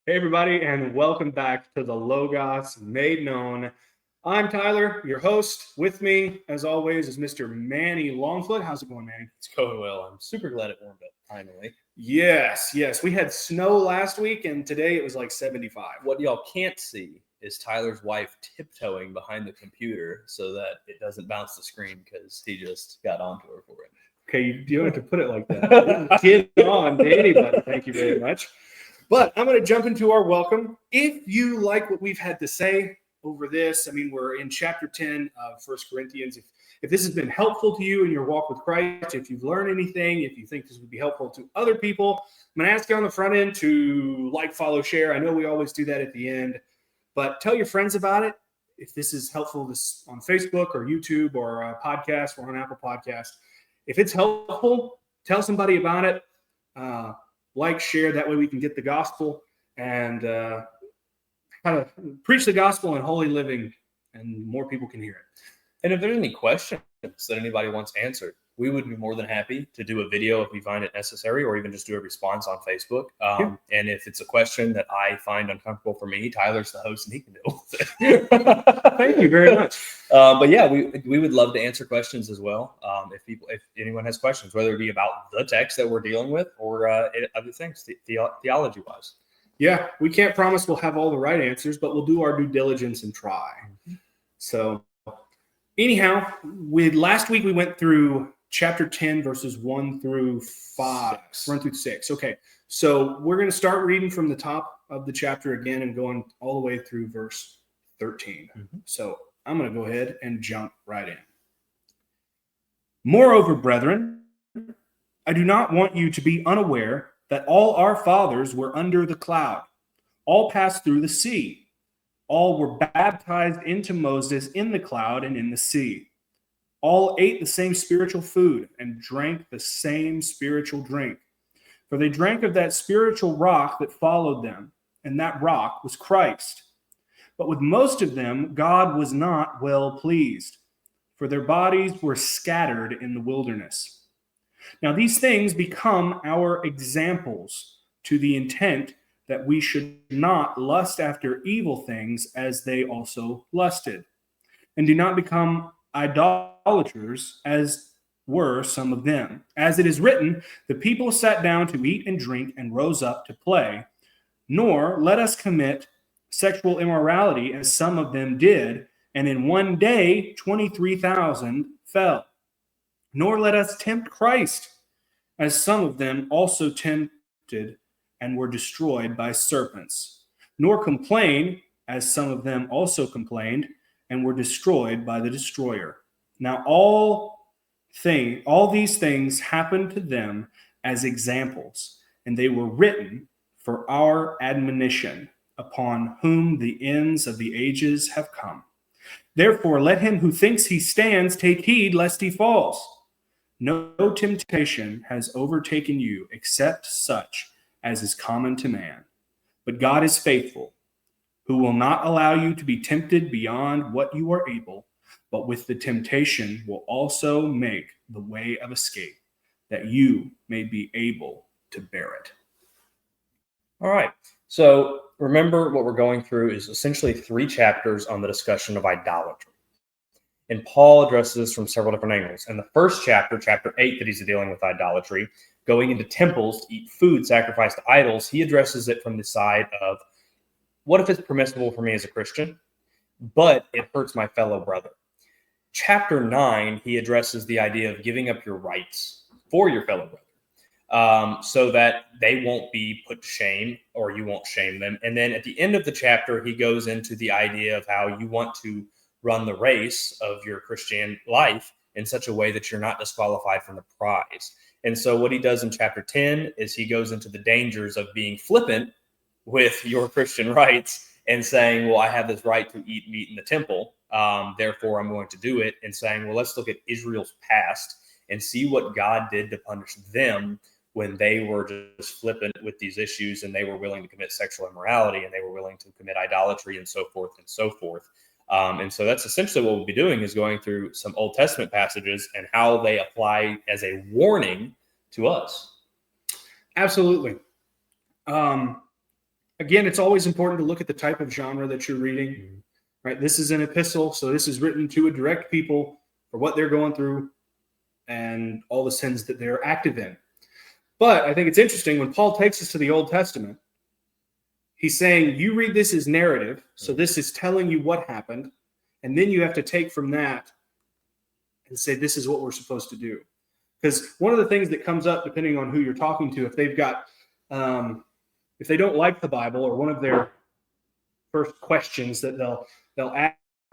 Hey, everybody, and welcome back to the Logos Made Known. I'm Tyler, your host. With me, as always, is Mr. Manny Longfoot. How's it going, Manny? It's going well. I'm super glad it warmed up finally. Yes. We had snow last week, and today it was like 75. What y'all can't see is Tyler's wife tiptoeing behind the computer so that it doesn't bounce the screen because he just got onto her for it. Okay, you don't have to put it like that. Get on to anybody. Thank you very much. But I'm going to jump into our welcome. If you like what we've had to say over this, we're in chapter 10 of 1 Corinthians. If this has been helpful to you in your walk with Christ, if you've learned anything, if you think this would be helpful to other people, I'm going to ask you on the front end to like, follow, share. I know we always do that at the end, but tell your friends about it. If this is helpful this on Facebook or YouTube or a podcast or on Apple Podcast, if it's helpful, tell somebody about it. Like, share, that way we can get the gospel and kind of preach the gospel in holy living and more people can hear it. And if there's any questions that anybody wants answered, we would be more than happy to do a video if we find it necessary, or even just do a response on Facebook. And if it's a question that I find uncomfortable for me, Tyler's the host and he can deal with it. Thank you very much. But yeah, we would love to answer questions as well. If anyone has questions, whether it be about the text that we're dealing with or other things, theology wise. Yeah, we can't promise we'll have all the right answers, but we'll do our due diligence and try. Mm-hmm. So anyhow, last week we went through chapter 10, verses 1 through 6. Okay, so we're going to start reading from the top of the chapter again and going all the way through verse 13. Mm-hmm. So I'm going to go ahead and jump right in. Moreover, brethren, I do not want you to be unaware that all our fathers were under the cloud. All passed through the sea. All were baptized into Moses in the cloud and in the sea. All ate the same spiritual food and drank the same spiritual drink. For they drank of that spiritual rock that followed them, and that rock was Christ. But with most of them, God was not well pleased, for their bodies were scattered in the wilderness. Now these things become our examples, to the intent that we should not lust after evil things as they also lusted, and do not become idolaters as were some of them. As it is written, the people sat down to eat and drink and rose up to play. Nor let us commit sexual immorality as some of them did, and in one day 23,000 fell. Nor let us tempt Christ, as some of them also tempted and were destroyed by serpents. Nor complain, as some of them also complained and were destroyed by the destroyer. Now all these things happened to them as examples, and they were written for our admonition, upon whom the ends of the ages have come. Therefore, let him who thinks he stands take heed lest he falls. No temptation has overtaken you except such as is common to man. But God is faithful, who will not allow you to be tempted beyond what you are able, but with the temptation will also make the way of escape, that you may be able to bear it. All right. So remember, what we're going through is essentially 3 chapters on the discussion of idolatry. And Paul addresses this from several different angles. In the first chapter, chapter 8, that he's dealing with idolatry, going into temples to eat food sacrificed to idols, he addresses it from the side of, what if it's permissible for me as a Christian, but it hurts my fellow brother? Chapter 9, he addresses the idea of giving up your rights for your fellow brother, so that they won't be put to shame or you won't shame them. And then at the end of the chapter, he goes into the idea of how you want to run the race of your Christian life in such a way that you're not disqualified from the prize. And so what he does in chapter 10 is he goes into the dangers of being flippant with your Christian rights and saying, well, I have this right to eat meat in the temple, therefore I'm going to do it, and saying, well, let's look at Israel's past and see what God did to punish them when they were just flippant with these issues and they were willing to commit sexual immorality and they were willing to commit idolatry and so forth and so forth. And so that's essentially what we'll be doing, is going through some Old Testament passages and how they apply as a warning to us. Absolutely. Again, it's always important to look at the type of genre that you're reading. Mhm. Right? This is an epistle, so this is written to a direct people for what they're going through and all the sins that they're active in. But I think it's interesting when Paul takes us to the Old Testament, he's saying you read this as narrative, so this is telling you what happened, and then you have to take from that and say this is what we're supposed to do. Because one of the things that comes up, depending on who you're talking to, if they've got, if they don't like the Bible, or one of their first questions that they'll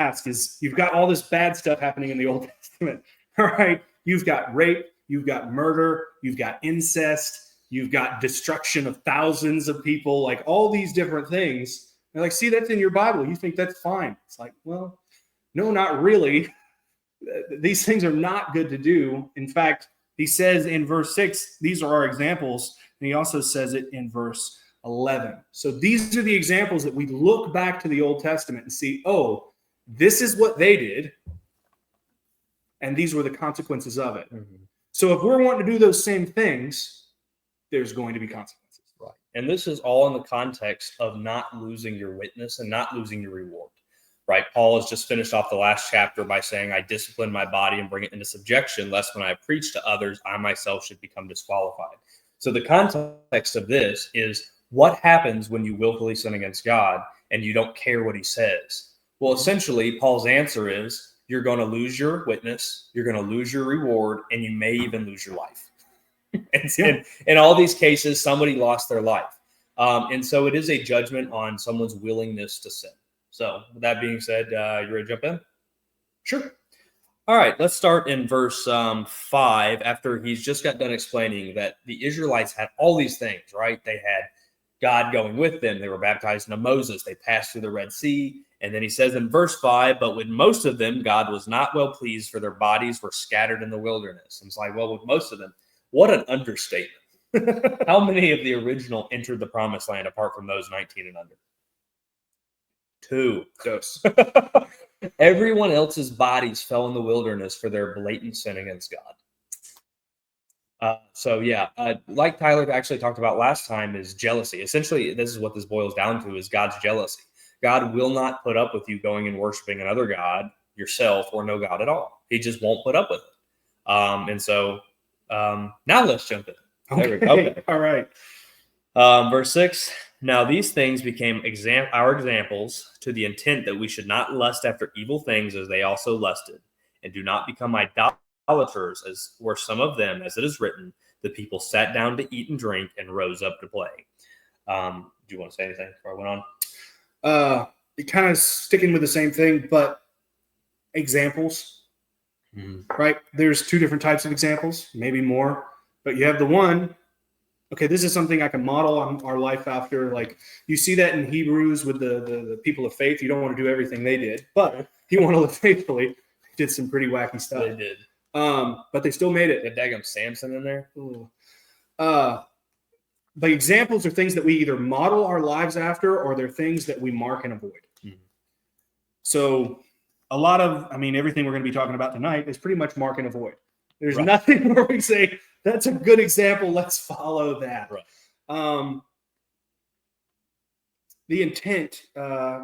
ask is, you've got all this bad stuff happening in the Old Testament, all right? You've got rape, you've got murder, you've got incest, you've got destruction of thousands of people, like all these different things. They're like, see, that's in your Bible. You think that's fine. It's like, well, no, not really. These things are not good to do. In fact, he says in verse 6, these are our examples. And he also says it in verse 11. So these are the examples that we look back to the Old Testament and see, oh, this is what they did, and these were the consequences of it. Mhm. So if we're wanting to do those same things, there's going to be consequences. Right. And this is all in the context of not losing your witness and not losing your reward. Right. Paul has just finished off the last chapter by saying, I discipline my body and bring it into subjection, lest when I preach to others, I myself should become disqualified. So the context of this is, what happens when you willfully sin against God and you don't care what he says? Well, essentially, Paul's answer is, you're going to lose your witness, you're going to lose your reward, and you may even lose your life. And in all these cases, somebody lost their life. And so it is a judgment on someone's willingness to sin. So with that being said, you ready to jump in? Sure. All right, let's start in verse 5, after he's just got done explaining that the Israelites had all these things, right? They had God going with them. They were baptized into Moses. They passed through the Red Sea. And then he says in verse 5, but with most of them, God was not well pleased, for their bodies were scattered in the wilderness. And it's like, well, with most of them, what an understatement. How many of the original entered the promised land apart from those 19 and under? 2. Dose. Everyone else's bodies fell in the wilderness for their blatant sin against God. Like Tyler actually talked about last time, is jealousy. Essentially, this is what this boils down to, is God's jealousy. God will not put up with you going and worshiping another God, yourself, or no God at all. He just won't put up with it. Now let's jump in. There we go. Okay. All right. Verse 6, now these things became our examples, to the intent that we should not lust after evil things as they also lusted, and do not become idolaters, as were some of them, as it is written, the people sat down to eat and drink and rose up to play. Do you want to say anything before I went on? Kind of sticking with the same thing, but examples, right? There's 2 different types of examples, maybe more, but you have the one, okay, this is something I can model on our life after. Like you see that in Hebrews with the people of faith. You don't want to do everything they did, but you want to live faithfully. They did some pretty wacky stuff. They did. But they still made it. Did daggum Samson in there? The examples are things that we either model our lives after, or they're things that we mark and avoid. Mm-hmm. So a lot of, everything we're going to be talking about tonight is pretty much mark and avoid. There's Right. nothing where we say, that's a good example, let's follow that. Right. The intent,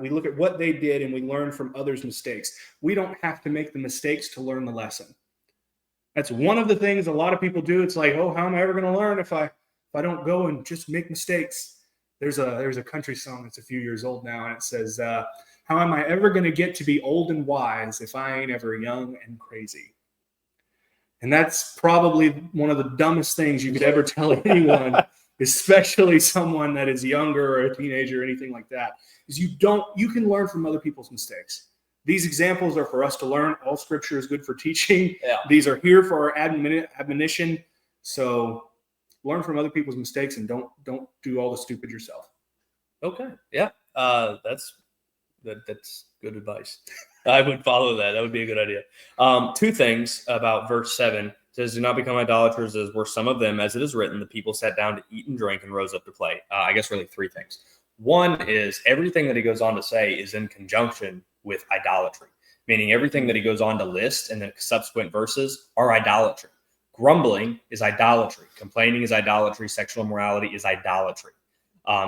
we look at what they did and we learn from others' mistakes. We don't have to make the mistakes to learn the lesson. That's one of the things a lot of people do. It's like, oh, how am I ever going to learn if I don't go and just make mistakes? There's a country song that's a few years old now, and it says, how am I ever going to get to be old and wise if I ain't ever young and crazy? And that's probably one of the dumbest things you could ever tell anyone, especially someone that is younger or a teenager or anything like that, is you can learn from other people's mistakes. These examples are for us to learn. All scripture is good for teaching. Yeah. These are here for our admonition. So learn from other people's mistakes and don't do all the stupid yourself. Okay. Yeah. That's good advice. I would follow that. That would be a good idea. 2 things about verse 7. It says, do not become idolaters, as were some of them, as it is written, the people sat down to eat and drink and rose up to play. I guess really 3 things. One is everything that he goes on to say is in conjunction with idolatry, meaning everything that he goes on to list in the subsequent verses are idolatry. Grumbling is idolatry. Complaining is idolatry. Sexual immorality is idolatry.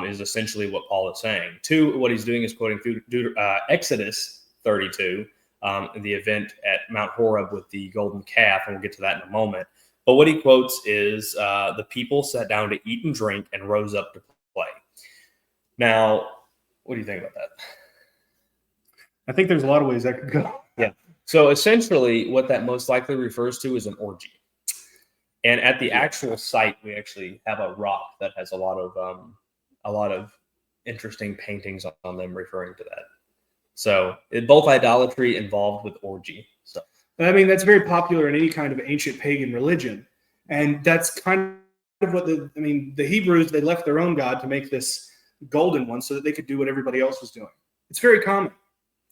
is essentially what Paul is saying. 2, what he's doing is quoting Exodus 32, the event at Mount Horeb with the golden calf, and we'll get to that in a moment. But what he quotes is the people sat down to eat and drink and rose up to play. Now, what do you think about that? I think there's a lot of ways that could go. Yeah. So essentially, what that most likely refers to is an orgy. And at the actual site, we actually have a rock that has a lot of interesting paintings on them referring to that. So both idolatry involved with orgy. So I mean, that's very popular in any kind of ancient pagan religion. And that's kind of what the Hebrews, they left their own God to make this golden one so that they could do what everybody else was doing. It's very common.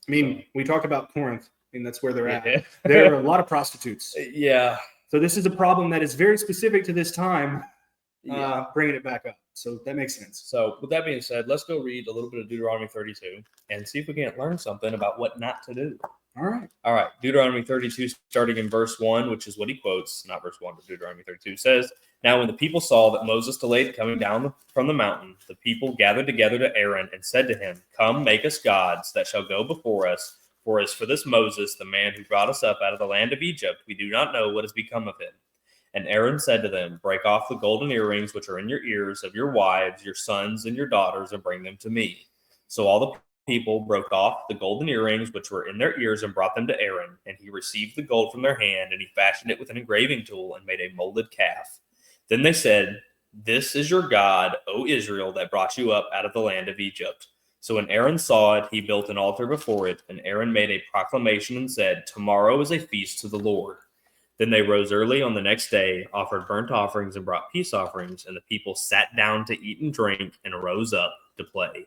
I mean, we talk about Corinth. I mean, that's where they're at. Yeah. There are a lot of prostitutes. Yeah. So this is a problem that is very specific to this time, bringing it back up. So that makes sense. So with that being said, let's go read a little bit of Deuteronomy 32 and see if we can't learn something about what not to do. All right. All right. Deuteronomy 32, starting in verse 1, which is what he quotes, not verse 1, but Deuteronomy 32 says, "Now when the people saw that Moses delayed coming down from the mountain, the people gathered together to Aaron and said to him, 'Come, make us gods that shall go before us. For as for this Moses, the man who brought us up out of the land of Egypt, we do not know what has become of him.' And Aaron said to them, 'Break off the golden earrings which are in your ears of your wives, your sons, and your daughters, and bring them to me.' So all the people broke off the golden earrings which were in their ears and brought them to Aaron. And he received the gold from their hand, and he fashioned it with an engraving tool and made a molded calf. Then they said, 'This is your God, O Israel, that brought you up out of the land of Egypt.' So when Aaron saw it, he built an altar before it, and Aaron made a proclamation and said, 'Tomorrow is a feast to the Lord.' Then they rose early on the next day, offered burnt offerings, and brought peace offerings, and the people sat down to eat and drink and rose up to play.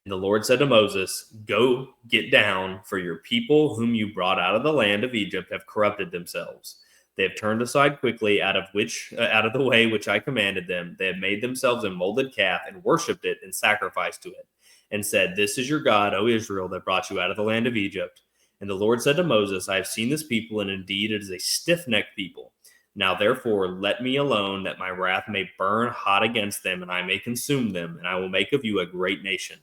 And the Lord said to Moses, 'Go, get down, for your people whom you brought out of the land of Egypt have corrupted themselves. They have turned aside quickly out of the way which I commanded them. They have made themselves a molded calf and worshipped it and sacrificed to it, and said, "This is your God, O Israel, that brought you out of the land of Egypt." And the Lord said to Moses, "I have seen this people, and indeed it is a stiff-necked people. Now therefore let me alone, that my wrath may burn hot against them, and I may consume them, and I will make of you a great nation."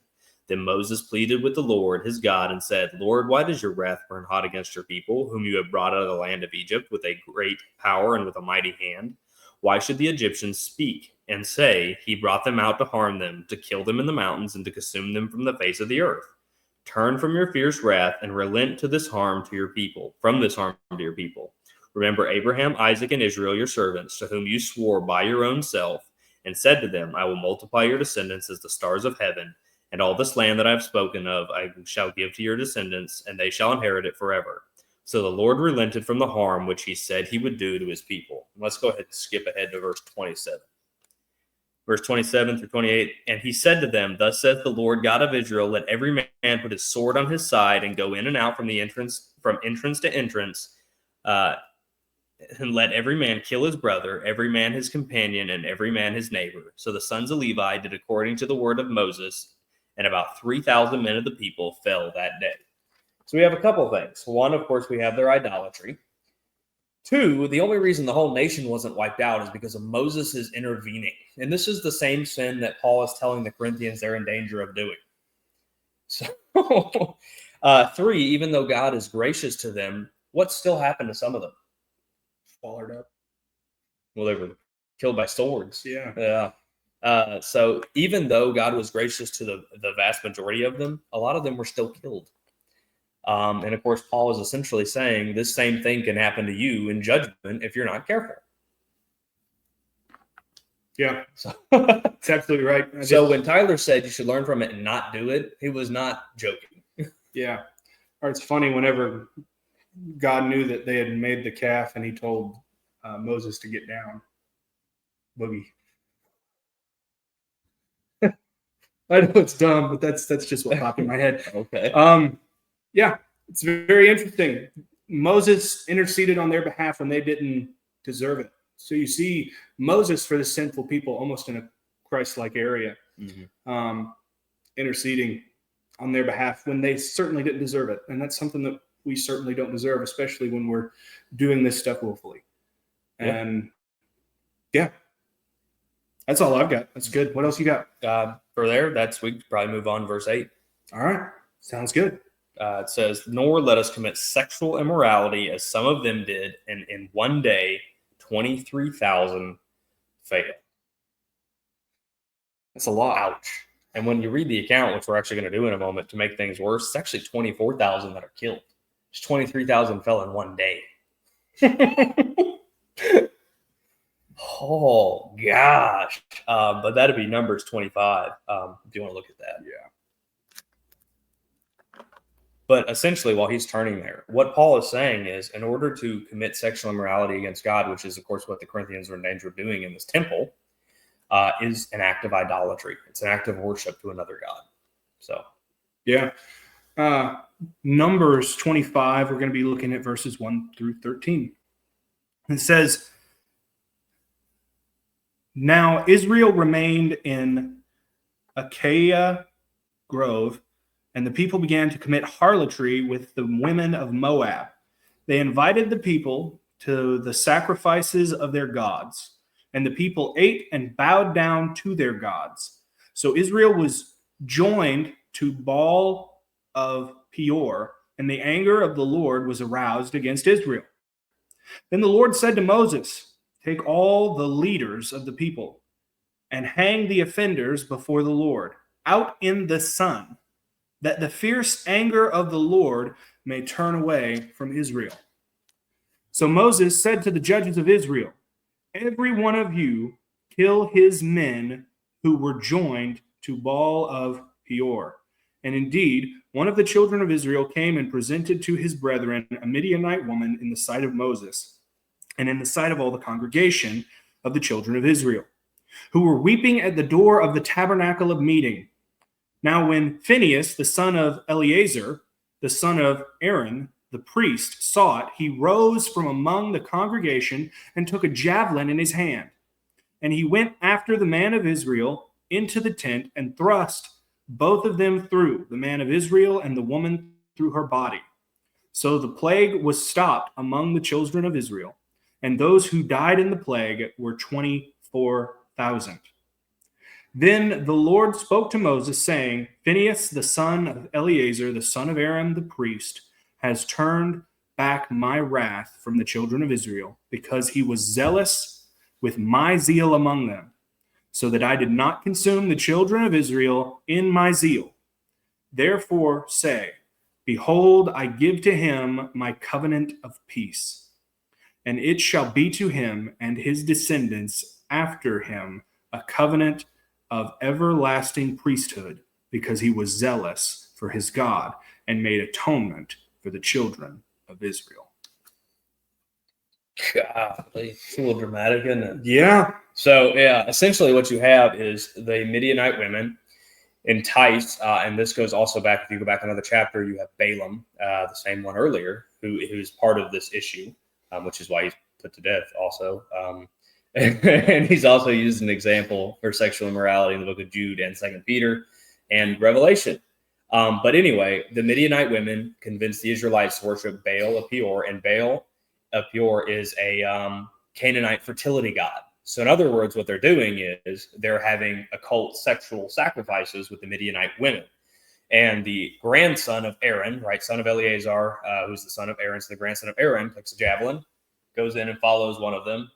Then Moses pleaded with the Lord his God and said, "Lord, why does your wrath burn hot against your people, whom you have brought out of the land of Egypt with a great power and with a mighty hand? Why should the Egyptians speak and say, 'He brought them out to harm them, to kill them in the mountains, and to consume them from the face of the earth'? Turn from your fierce wrath and relent from this harm to your people. Remember Abraham, Isaac, and Israel, your servants, to whom you swore by your own self, and said to them, 'I will multiply your descendants as the stars of heaven, and all this land that I have spoken of I shall give to your descendants, and they shall inherit it forever.' So the Lord relented from the harm which he said he would do to his people." Let's go ahead and skip ahead to verse 27. Verse 27 through 28, "And he said to them, 'Thus saith the Lord God of Israel, let every man put his sword on his side and go in and out from entrance to entrance, and let every man kill his brother, every man his companion, and every man his neighbor.' So the sons of Levi did according to the word of Moses, and about 3,000 men of the people fell that day." So we have a couple things. One, of course, we have their idolatry. Two, the only reason the whole nation wasn't wiped out is because of Moses' intervening. And this is the same sin that Paul is telling the Corinthians they're in danger of doing. So, three, even though God is gracious to them, what still happened to some of them? Swallowed up. Well, they were killed by swords. Yeah. So even though God was gracious to the vast majority of them, a lot of them were still killed. And of course, Paul is essentially saying this same thing can happen to you in judgment if you're not careful. Yeah, So, that's absolutely right. When Tyler said you should learn from it and not do it, he was not joking. Yeah. Or it's funny whenever God knew that they had made the calf and he told Moses to get down. Boogie. I know it's dumb, but that's just what popped in my head. Okay. Yeah, it's very interesting. Moses interceded on their behalf when they didn't deserve it. So you see Moses for the sinful people almost in a Christ-like area, interceding on their behalf when they certainly didn't deserve it. And that's something that we certainly don't deserve, especially when we're doing this stuff willfully. And That's all I've got. That's good. What else you got? For there, we could probably move on to verse 8. All right. Sounds good. It says, "Nor let us commit sexual immorality as some of them did, and in one day 23,000 fell." That's a lot. Ouch. And when you read the account, which we're actually going to do in a moment to make things worse, it's actually 24,000 that are killed. Just 23,000 fell in one day. Oh, gosh. But that'd be Numbers 25, if you want to look at that. Yeah. But essentially, while he's turning there, what Paul is saying is, in order to commit sexual immorality against God, which is, of course, what the Corinthians were in danger of doing in this temple, is an act of idolatry. It's an act of worship to another god. So, yeah. Numbers 25, we're going to be looking at verses 1 through 13. It says, "Now Israel remained in Acacia Grove, and the people began to commit harlotry with the women of Moab. They invited the people to the sacrifices of their gods, and the people ate and bowed down to their gods. So Israel was joined to Baal of Peor, and the anger of the Lord was aroused against Israel. Then the Lord said to Moses, 'Take all the leaders of the people and hang the offenders before the Lord out in the sun, that the fierce anger of the Lord may turn away from Israel.' So Moses said to the judges of Israel, 'Every one of you kill his men who were joined to Baal of Peor.' And indeed, one of the children of Israel came and presented to his brethren a Midianite woman in the sight of Moses, and in the sight of all the congregation of the children of Israel, who were weeping at the door of the tabernacle of meeting. Now when Phinehas, the son of Eleazar, the son of Aaron, the priest, saw it, he rose from among the congregation and took a javelin in his hand. And he went after the man of Israel into the tent and thrust both of them through, the man of Israel and the woman through her body. So the plague was stopped among the children of Israel, and those who died in the plague were 24,000. Then the Lord spoke to Moses, saying, 'Phinehas, the son of Eleazar, the son of Aaron the priest, has turned back my wrath from the children of Israel, because he was zealous with my zeal among them, so that I did not consume the children of Israel in my zeal. Therefore say, Behold, I give to him my covenant of peace, and it shall be to him and his descendants after him a covenant of everlasting priesthood, because he was zealous for his God and made atonement for the children of Israel.'" Golly, it's a little dramatic, isn't it? Yeah. So, yeah, essentially what you have is the Midianite women entice, and this goes also back, if you go back another chapter, you have Balaam, the same one earlier, who's part of this issue, which is why he's put to death also. And he's also used an example for sexual immorality in the book of Jude and 2 Peter and Revelation. But anyway, the Midianite women convinced the Israelites to worship Baal of Peor, and Baal of Peor is a Canaanite fertility god. So in other words, what they're doing is they're having occult sexual sacrifices with the Midianite women. And the grandson of Aaron, right, son of Eleazar, who's the son of Aaron, so the grandson of Aaron, takes a javelin, goes in and follows one of them,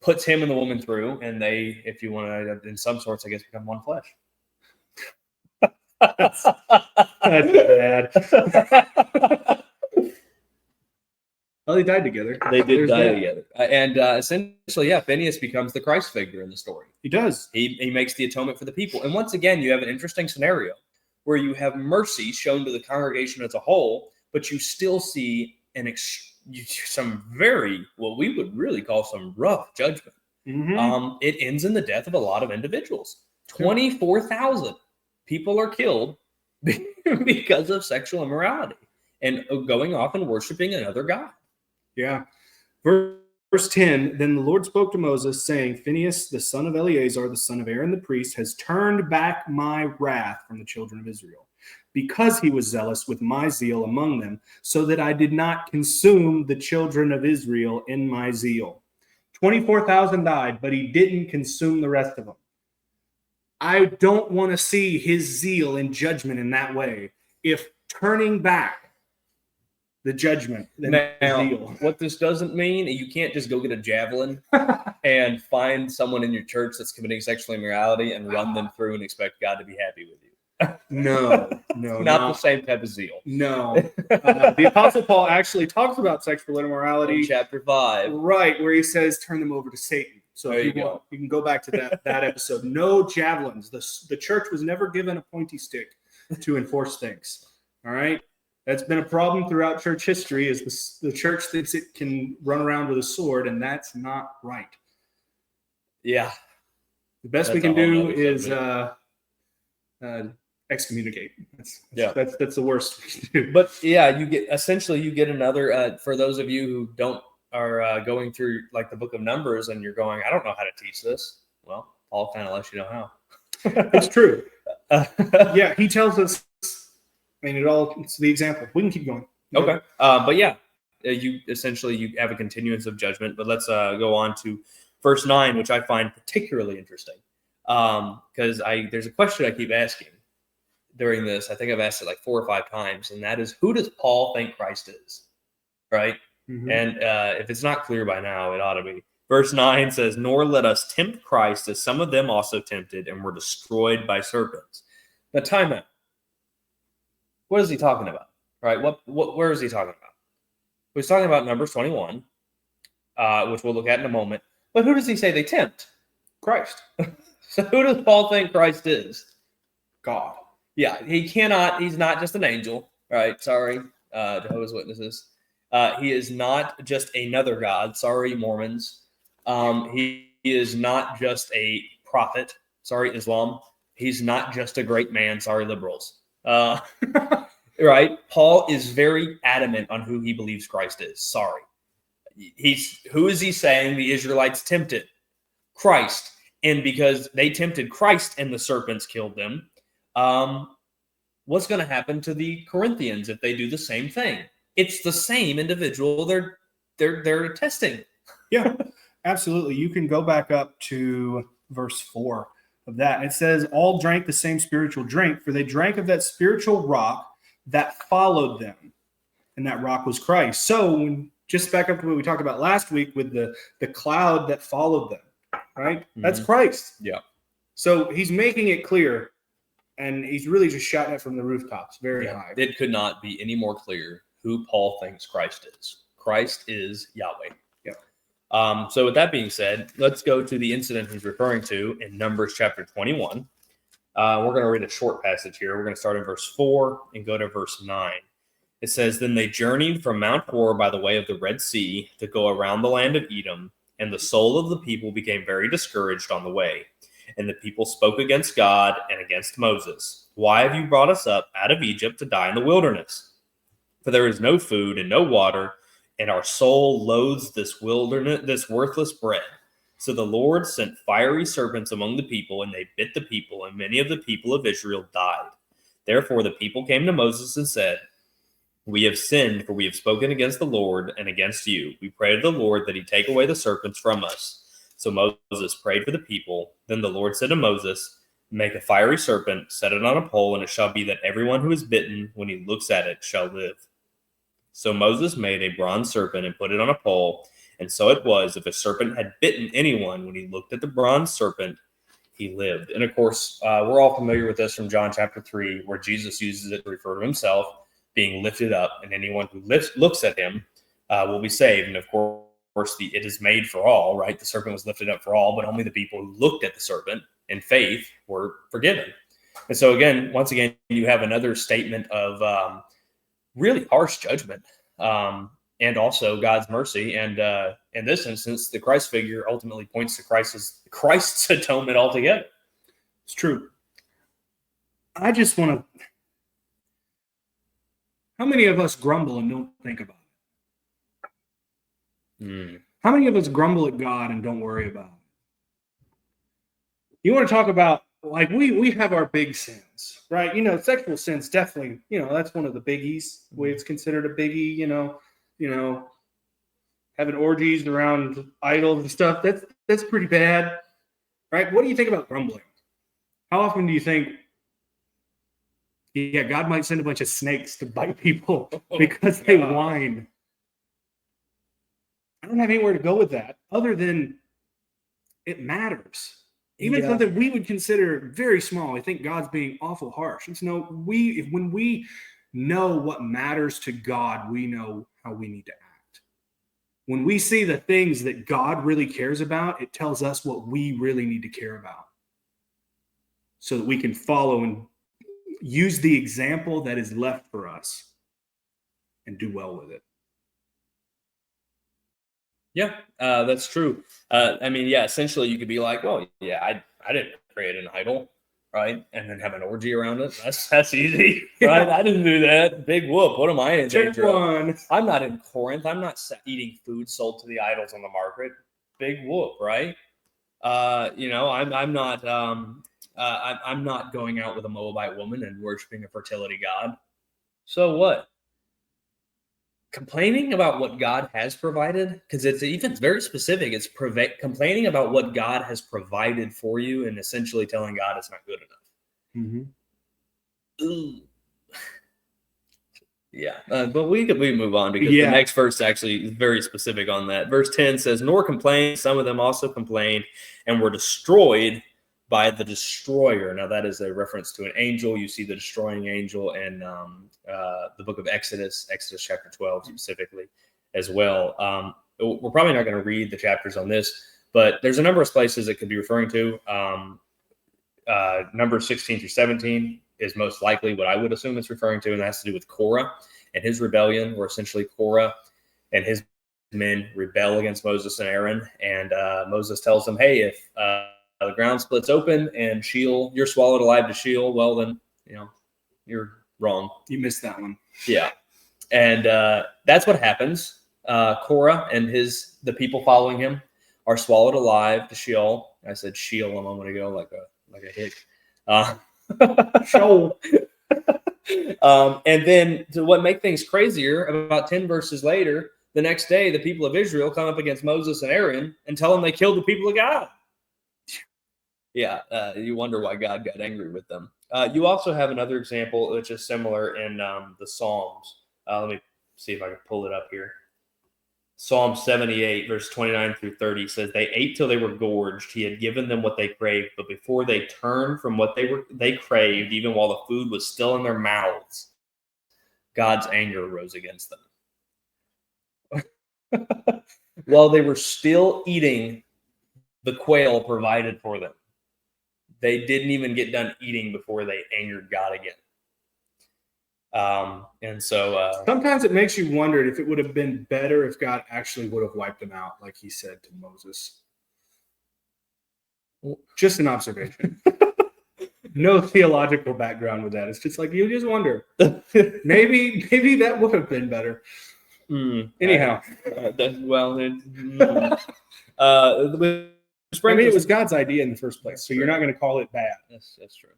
puts him and the woman through, and they, if you want to, in some sorts, I guess, become one flesh. That's bad. Well, they died together. They did There's die that. together. And essentially, yeah, Phinehas becomes the Christ figure in the story. He does. He makes the atonement for the people. And once again, you have an interesting scenario where you have mercy shown to the congregation as a whole, but you still see some very, what we would really call some rough judgment. Mm-hmm. It ends in the death of a lot of individuals. 24,000 people are killed because of sexual immorality and going off and worshiping another god. Yeah. Verse 10, then the Lord spoke to Moses, saying, "Phinehas, the son of Eleazar, the son of Aaron the priest, has turned back my wrath from the children of Israel, because he was zealous with my zeal among them, so that I did not consume the children of Israel in my zeal. 24,000 died, but he didn't consume the rest of them. I don't want to see his zeal in judgment in that way. If turning back the judgment, then Now, zeal. what this doesn't mean, you can't just go get a javelin and find someone in your church that's committing sexual immorality and run them through and expect God to be happy with you. No, Not the same type of zeal. No. The Apostle Paul actually talks about sexual immorality. In chapter 5. Right, where he says, turn them over to Satan. So There if you you go. want, you can go back to that episode. No javelins. The church was never given a pointy stick to enforce things. All right? That's been a problem throughout church history is the church thinks it can run around with a sword, and that's not right. Yeah. The best we That's can a whole do nother is excommunicate. That's the worst we can do. But yeah, you get another for those of you who are going through like the book of Numbers and you're going, I don't know how to teach this. Well, Paul kind of lets you know how. It's true. Yeah, he tells us. I mean, it's the example. We can keep going. Okay. But yeah, you have a continuance of judgment. But let's go on to verse 9, which I find particularly interesting. Because there's a question I keep asking during this. I think I've asked it like 4 or 5 times, and that is, who does Paul think Christ is? Right? Mm-hmm. And if it's not clear by now, it ought to be. Verse 9 says, nor let us tempt Christ, as some of them also tempted and were destroyed by serpents. Now, time out. What is he talking about? Right? Where is he talking about? He's talking about Numbers 21, which we'll look at in a moment. But who does he say they tempt? Christ. So who does Paul think Christ is? God. Yeah, he's not just an angel, right? Sorry, Jehovah's Witnesses. He is not just another God. Sorry, Mormons. He is not just a prophet. Sorry, Islam. He's not just a great man. Sorry, liberals. Right? Paul is very adamant on who he believes Christ is. Sorry. Who is he saying the Israelites tempted? Christ. And because they tempted Christ and the serpents killed them, what's going to happen to the Corinthians if they do the same thing? It's the same individual they're testing. Yeah, absolutely. You can go back up to verse 4 of that. It says, all drank the same spiritual drink, for they drank of that spiritual rock that followed them. And that rock was Christ. So just back up to what we talked about last week with the cloud that followed them, right? Mm-hmm. That's Christ. Yeah. So he's making it clear, and he's really just shouting it from the rooftops very high. It could not be any more clear who Paul thinks Christ is. Christ is Yahweh. Yeah. So with that being said, let's go to the incident he's referring to in Numbers chapter 21. We're going to read a short passage here. We're going to start in verse 4 and go to verse 9. It says, then they journeyed from Mount Hor by the way of the Red Sea to go around the land of Edom, and the soul of the people became very discouraged on the way. And the people spoke against God and against Moses. Why have you brought us up out of Egypt to die in the wilderness? For there is no food and no water, and our soul loathes this worthless bread. So the Lord sent fiery serpents among the people, and they bit the people, and many of the people of Israel died. Therefore the people came to Moses and said, we have sinned, for we have spoken against the Lord and against you. We pray to the Lord that he take away the serpents from us. So Moses prayed for the people. Then the Lord said to Moses, make a fiery serpent, set it on a pole, and it shall be that everyone who is bitten, when he looks at it, shall live. So Moses made a bronze serpent and put it on a pole. And so it was, if a serpent had bitten anyone, when he looked at the bronze serpent, he lived. And of course, we're all familiar with this from John chapter 3, where Jesus uses it to refer to himself being lifted up, and anyone who looks at him will be saved. And of course, it is made for all, right? The serpent was lifted up for all, but only the people who looked at the serpent in faith were forgiven. And so once again, you have another statement of really harsh judgment, and also God's mercy. And in this instance, the Christ figure ultimately points to Christ's atonement altogether. It's true. I just want to... How many of us grumble and don't think about it? How many of us grumble at God and don't worry about it? You want to talk about, like, we have our big sins, right? Sexual sins definitely, that's one of the biggies. The way it's considered a biggie, having orgies around idols and stuff, that's pretty bad, right? What do you think about grumbling? How often do you think, yeah, God might send a bunch of snakes to bite people because they whine? I don't have anywhere to go with that other than it matters. Even something we would consider very small, I think God's being awful harsh. It's when we know what matters to God, we know how we need to act. When we see the things that God really cares about, it tells us what we really need to care about so that we can follow and use the example that is left for us and do well with it. Yeah, that's true. I mean, yeah, essentially you could be like, well, yeah, I didn't create an idol, right? And then have an orgy around it. That's easy, right? I didn't do that. Big whoop. What am I in danger of? I'm not in Corinth. I'm not eating food sold to the idols on the market. Big whoop, right? I'm not. I'm not going out with a Moabite woman and worshiping a fertility god. So what? Complaining about what God has provided, because it's very specific. It's complaining about what God has provided for you and essentially telling God it's not good enough. Mm-hmm. Yeah, but we move on because the next verse actually is very specific on that. Verse 10 says, "Nor complained, some of them also complained and were destroyed by the destroyer." Now that is a reference to an angel. You see the destroying angel in the book of Exodus chapter 12 specifically as well. We're probably not going to read the chapters on this, but there's a number of places it could be referring to. Numbers 16 through 17 is most likely what I would assume it's referring to, and that has to do with Korah and his rebellion, where essentially Korah and his men rebel against Moses and Aaron, and Moses tells them, hey, if the ground splits open and you're swallowed alive to Sheol, well, then, you're wrong. You missed that one. Yeah. And that's what happens. Korah and the people following him are swallowed alive to Sheol. I said Sheol a moment ago, like a hick. Sheol. And then to what make things crazier, about 10 verses later, the next day, the people of Israel come up against Moses and Aaron and tell them they killed the people of God. Yeah, you wonder why God got angry with them. You also have another example which is similar in the Psalms. Let me see if I can pull it up here. Psalm 78, verse 29 through 30 says, "They ate till they were gorged. He had given them what they craved, but before they turned from what they craved, even while the food was still in their mouths, God's anger rose against them." While they were still eating the quail provided for them, they didn't even get done eating before they angered God again. And so sometimes it makes you wonder if it would have been better if God actually would have wiped them out, like he said to Moses. Just an observation. No theological background with that. It's just like you just wonder. Maybe that would have been better. Anyhow, it was God's idea in the first place, so you're not going to call it bad. That's true.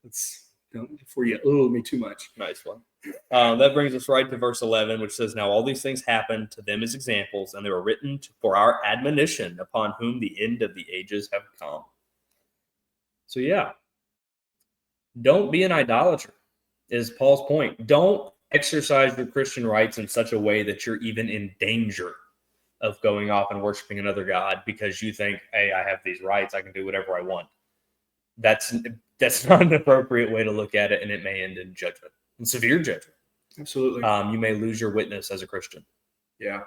Before you me too much. Nice one. That brings us right to verse 11, which says, "Now all these things happened to them as examples, and they were written for our admonition, upon whom the end of the ages have come." So yeah, don't be an idolater, is Paul's point. Don't exercise your Christian rights in such a way that you're even in danger of going off and worshiping another god because you think, hey, I have these rights, I can do whatever I want. That's not an appropriate way to look at it, and it may end in judgment, in severe judgment. Absolutely. You may lose your witness as a Christian. Yeah.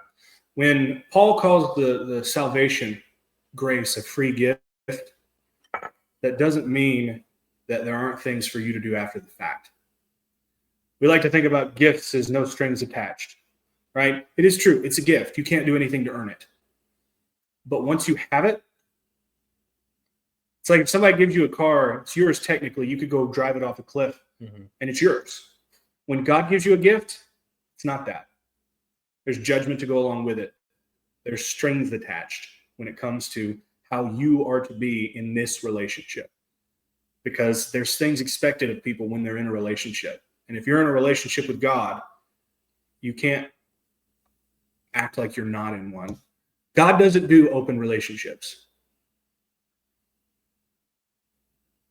When Paul calls the salvation grace a free gift, that doesn't mean that there aren't things for you to do after the fact. We like to think about gifts as no strings attached, right? It is true. It's a gift. You can't do anything to earn it. But once you have it, it's like if somebody gives you a car, it's yours technically. You could go drive it off a cliff, and it's yours. When God gives you a gift, it's not that. There's judgment to go along with it. There's strings attached when it comes to how you are to be in this relationship. Because there's things expected of people when they're in a relationship. And if you're in a relationship with God, you can't act like you're not in one. God doesn't do open relationships.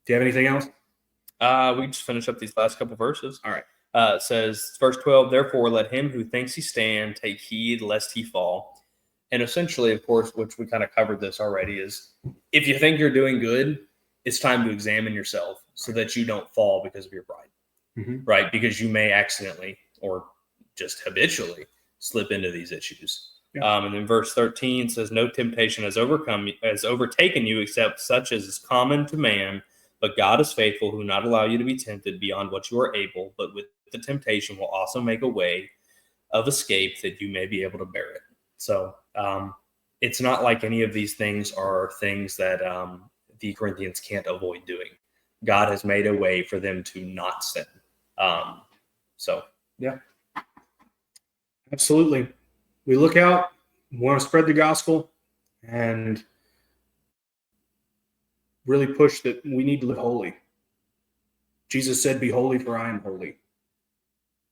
Do you have anything else? We just finish up these last couple verses. All right. It says, verse 12, therefore let him who thinks he stand take heed lest he fall. And essentially, of course, which we kind of covered this already, is if you think you're doing good, it's time to examine yourself so that you don't fall because of your pride, right? Because you may accidentally or just habitually slip into these issues. Yeah. And then verse 13 says, no temptation has overtaken you except such as is common to man. But God is faithful, who will not allow you to be tempted beyond what you are able, but with the temptation will also make a way of escape that you may be able to bear it. So it's not like any of these things are things that the Corinthians can't avoid doing. God has made a way for them to not sin. Yeah, absolutely. We look out, want to spread the gospel, and really push that we need to live holy. Jesus said, be holy for I am holy.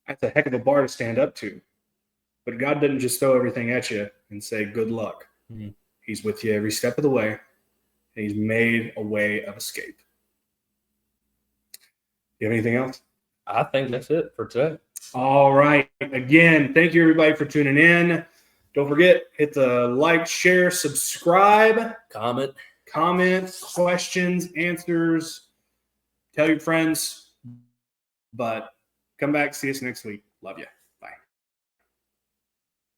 That's a heck of a bar to stand up to. But God doesn't just throw everything at you and say, good luck. Mm-hmm. He's with you every step of the way. And he's made a way of escape. You have anything else? I think that's it for today. All right. Again, thank you everybody for tuning in. Don't forget, hit the like, share, subscribe. Comments, questions, answers. Tell your friends. But come back, see us next week. Love you.